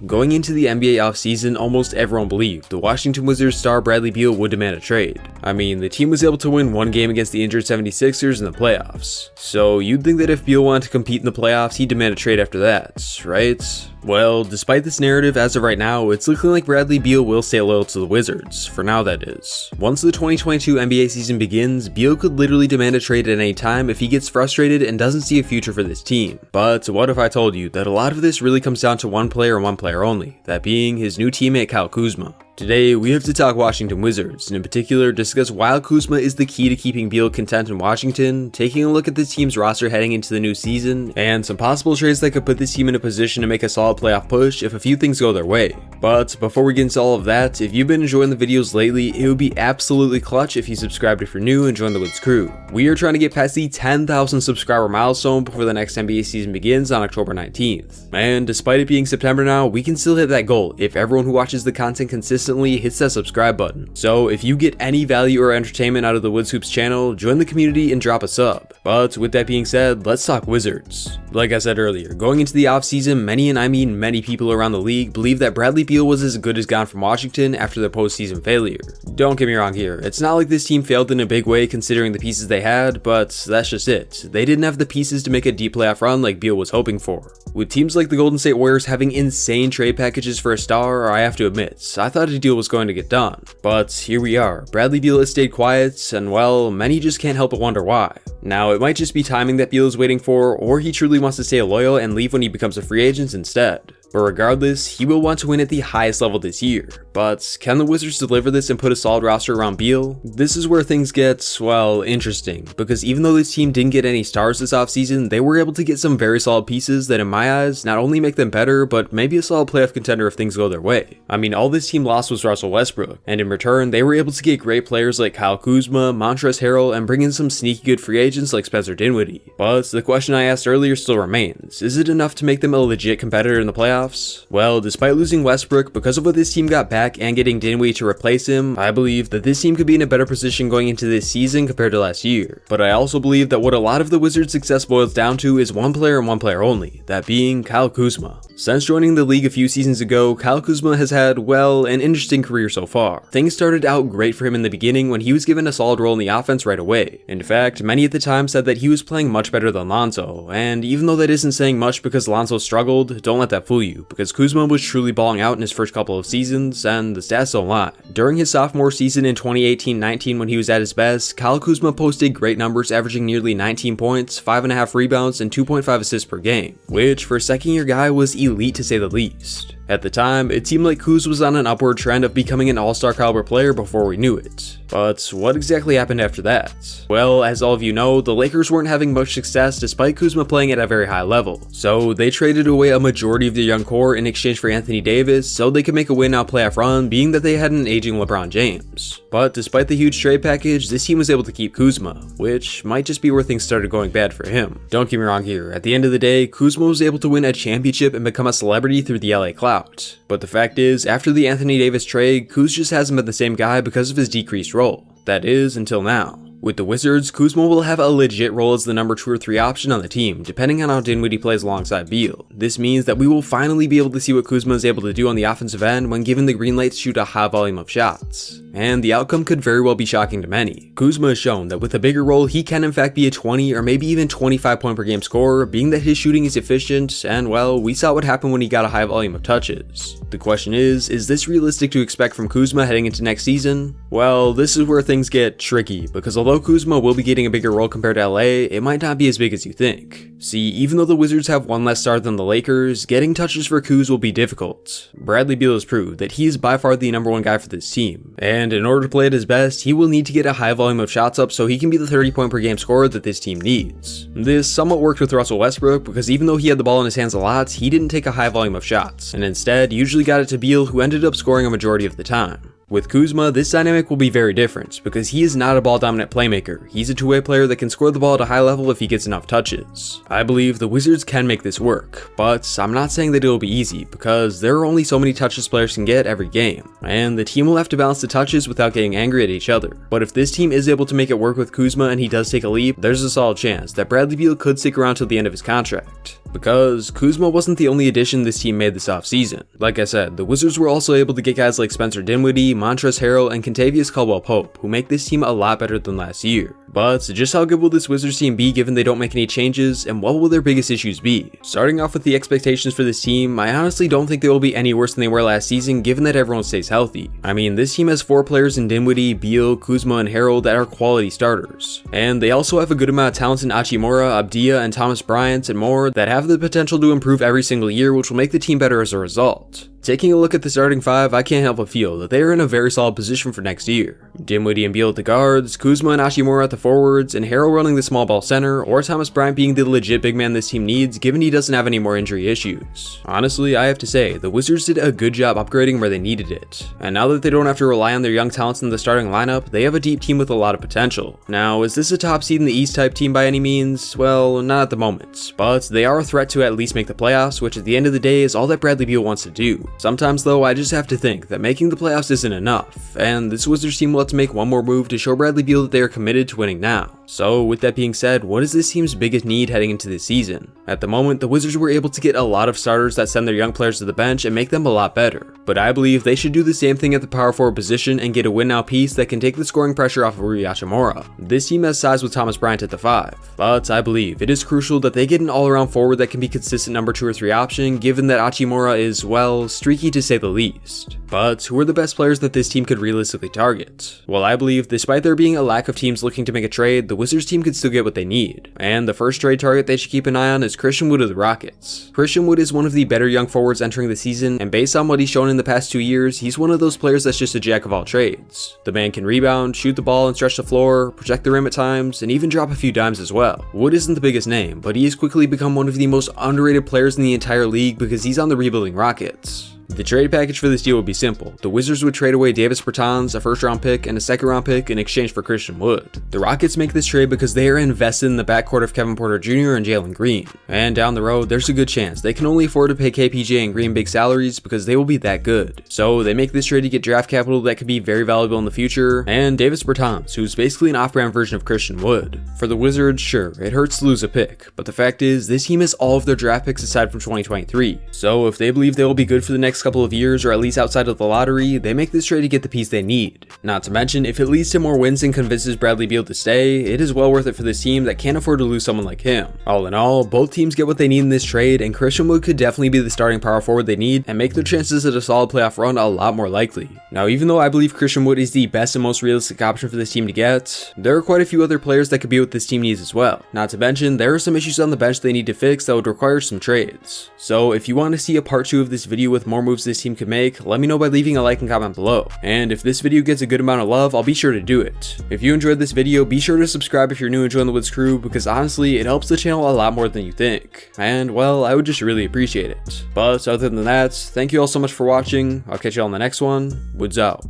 Going into the NBA offseason, almost everyone believed the Washington Wizards star Bradley Beal would demand a trade. I mean, the team was able to win one game against the injured 76ers in the playoffs, so you'd think that if Beal wanted to compete in the playoffs, he'd demand a trade after that, right? Well, despite this narrative, as of right now, it's looking like Bradley Beal will stay loyal to the Wizards, for now that is. Once the 2022 NBA season begins, Beal could literally demand a trade at any time if he gets frustrated and doesn't see a future for this team. But what if I told you that a lot of this really comes down to one player and one player only, that being his new teammate Kyle Kuzma. Today, we have to talk Washington Wizards, and in particular discuss why Kuzma is the key to keeping Beal content in Washington, taking a look at the team's roster heading into the new season, and some possible trades that could put this team in a position to make a solid playoff push if a few things go their way. But before we get into all of that, if you've been enjoying the videos lately, it would be absolutely clutch if you subscribed if you're new and join the Wiz crew. We are trying to get past the 10,000 subscriber milestone before the next NBA season begins on October 19th. And despite it being September now, we can still hit that goal if everyone who watches the content consistently hits that subscribe button. So if you get any value or entertainment out of the Wiz Hoops channel, join the community and drop a sub. But with that being said, let's talk Wizards. Like I said earlier, going into the offseason, many and I mean many people around the league believe that Bradley Beal was as good as gone from Washington after their postseason failure. Don't get me wrong here, it's not like this team failed in a big way considering the pieces they had, but that's just it. They didn't have the pieces to make a deep playoff run like Beal was hoping for. With teams like the Golden State Warriors having insane trade packages for a star, I have to admit, I thought a deal was going to get done. But here we are, Bradley Beal has stayed quiet, and well, many just can't help but wonder why. Now, it might just be timing that Beal is waiting for, or he truly wants to stay loyal and leave when he becomes a free agent instead. But regardless, he will want to win at the highest level this year. But can the Wizards deliver this and put a solid roster around Beal? This is where things get, well, interesting, because even though this team didn't get any stars this offseason, they were able to get some very solid pieces that in my eyes not only make them better, but maybe a solid playoff contender if things go their way. I mean, all this team lost was Russell Westbrook, and in return, they were able to get great players like Kyle Kuzma, Montrezl Harrell, and bring in some sneaky good free agents like Spencer Dinwiddie. But the question I asked earlier still remains, is it enough to make them a legit competitor in the playoffs? Well, despite losing Westbrook, because of what this team got back and getting Dinwiddie to replace him, I believe that this team could be in a better position going into this season compared to last year. But I also believe that what a lot of the Wizards' success boils down to is one player and one player only, that being Kyle Kuzma. Since joining the league a few seasons ago, Kyle Kuzma has had, well, an interesting career so far. Things started out great for him in the beginning when he was given a solid role in the offense right away. In fact, many at the time said that he was playing much better than Lonzo, and even though that isn't saying much because Lonzo struggled, don't let that fool you, because Kuzma was truly balling out in his first couple of seasons, and the stats don't lie. During his sophomore season in 2018-19 when he was at his best, Kyle Kuzma posted great numbers averaging nearly 19 points, 5.5 rebounds, and 2.5 assists per game, which for a second-year guy was elite to say the least. At the time, it seemed like Kuz was on an upward trend of becoming an all-star caliber player before we knew it. But what exactly happened after that? Well, as all of you know, the Lakers weren't having much success despite Kuzma playing at a very high level. So they traded away a majority of their young core in exchange for Anthony Davis so they could make a win-now playoff run, being that they had an aging LeBron James. But despite the huge trade package, this team was able to keep Kuzma, which might just be where things started going bad for him. Don't get me wrong here, at the end of the day, Kuzma was able to win a championship and become a celebrity through the LA Clout. But the fact is, after the Anthony Davis trade, Kuz just hasn't been the same guy because of his decreased role. That is, until now. With the Wizards, Kuzma will have a legit role as the number 2 or 3 option on the team, depending on how Dinwiddie plays alongside Beal. This means that we will finally be able to see what Kuzma is able to do on the offensive end when given the green light to shoot a high volume of shots. And the outcome could very well be shocking to many. Kuzma has shown that with a bigger role, he can in fact be a 20 or maybe even 25 point per game scorer, being that his shooting is efficient, and well, we saw what happened when he got a high volume of touches. The question is this realistic to expect from Kuzma heading into next season? Well, this is where things get tricky, because although Kuzma will be getting a bigger role compared to LA, it might not be as big as you think. See, even though the Wizards have one less star than the Lakers, getting touches for Kuz will be difficult. Bradley Beal has proved that he is by far the number 1 guy for this team, and in order to play at his best, he will need to get a high volume of shots up so he can be the 30 point per game scorer that this team needs. This somewhat worked with Russell Westbrook because even though he had the ball in his hands a lot, he didn't take a high volume of shots, and instead usually got it to Beal, who ended up scoring a majority of the time. With Kuzma, this dynamic will be very different because he is not a ball-dominant playmaker. He's a two-way player that can score the ball at a high level if he gets enough touches. I believe the Wizards can make this work, but I'm not saying that it'll be easy because there are only so many touches players can get every game, and the team will have to balance the touches without getting angry at each other. But if this team is able to make it work with Kuzma and he does take a leap, there's a solid chance that Bradley Beal could stick around till the end of his contract. Because Kuzma wasn't the only addition this team made this offseason. Like I said, the Wizards were also able to get guys like Spencer Dinwiddie, Montrezl Harrell, and Kentavious Caldwell-Pope, who make this team a lot better than last year. But just how good will this Wizards team be given they don't make any changes, and what will their biggest issues be? Starting off with the expectations for this team, I honestly don't think they will be any worse than they were last season given that everyone stays healthy. I mean, this team has 4 players in Dinwiddie, Beal, Kuzma, and Harrell that are quality starters. And they also have a good amount of talent in Hachimura, Abdia, and Thomas Bryant, and more that have the potential to improve every single year, which will make the team better as a result. Taking a look at the starting 5, I can't help but feel that they are in a very solid position for next year. Dinwiddie and Beal at the guards, Kuzma and Hachimura at the forwards, and Harrell running the small ball center, or Thomas Bryant being the legit big man this team needs given he doesn't have any more injury issues. Honestly, I have to say, the Wizards did a good job upgrading where they needed it. And now that they don't have to rely on their young talents in the starting lineup, they have a deep team with a lot of potential. Now, is this a top seed in the East type team by any means? Well, not at the moment. But they are a threat to at least make the playoffs, which at the end of the day is all that Bradley Beal wants to do. Sometimes though, I just have to think that making the playoffs isn't enough, and this Wizards team will have to make one more move to show Bradley Beal that they are committed to winning now. So with that being said, what is this team's biggest need heading into this season? At the moment, the Wizards were able to get a lot of starters that send their young players to the bench and make them a lot better. But I believe they should do the same thing at the power forward position and get a win now piece that can take the scoring pressure off of Rui Hachimura. This team has size with Thomas Bryant at the 5, but I believe it is crucial that they get an all-around forward that can be consistent number 2 or 3 option given that Hachimura is, well, streaky to say the least. But who are the best players that this team could realistically target? Well, I believe despite there being a lack of teams looking to make a trade, the Wizards team could still get what they need. And the first trade target they should keep an eye on is Christian Wood of the Rockets. Christian Wood is one of the better young forwards entering the season, and based on what he's shown in the past 2 years, he's one of those players that's just a jack of all trades. The man can rebound, shoot the ball and stretch the floor, protect the rim at times, and even drop a few dimes as well. Wood isn't the biggest name, but he has quickly become one of the most underrated players in the entire league because he's on the rebuilding Rockets. The trade package for this deal would be simple. The Wizards would trade away Davis Bertans, a first-round pick, and a second-round pick in exchange for Christian Wood. The Rockets make this trade because they are invested in the backcourt of Kevin Porter Jr. and Jalen Green. And down the road, there's a good chance they can only afford to pay KPJ and Green big salaries because they will be that good. So they make this trade to get draft capital that could be very valuable in the future, and Davis Bertans, who's basically an off-brand version of Christian Wood. For the Wizards, sure, it hurts to lose a pick, but the fact is, this team has all of their draft picks aside from 2023. So if they believe they will be good for the next couple of years, or at least outside of the lottery, they make this trade to get the piece they need. Not to mention, if it leads to more wins and convinces Bradley Beal to stay, it is well worth it for this team that can't afford to lose someone like him. All in all, both teams get what they need in this trade, and Christian Wood could definitely be the starting power forward they need and make their chances at a solid playoff run a lot more likely. Now, even though I believe Christian Wood is the best and most realistic option for this team to get, there are quite a few other players that could be what this team needs as well. Not to mention, there are some issues on the bench they need to fix that would require some trades. So if you want to see a part 2 of this video with more moves this team could make, let me know by leaving a like and comment below. And if this video gets a good amount of love, I'll be sure to do it. If you enjoyed this video, be sure to subscribe if you're new and join the Woods crew, because honestly, it helps the channel a lot more than you think. And well, I would just really appreciate it. But other than that, thank you all so much for watching. I'll catch you all in the next one. Woods out.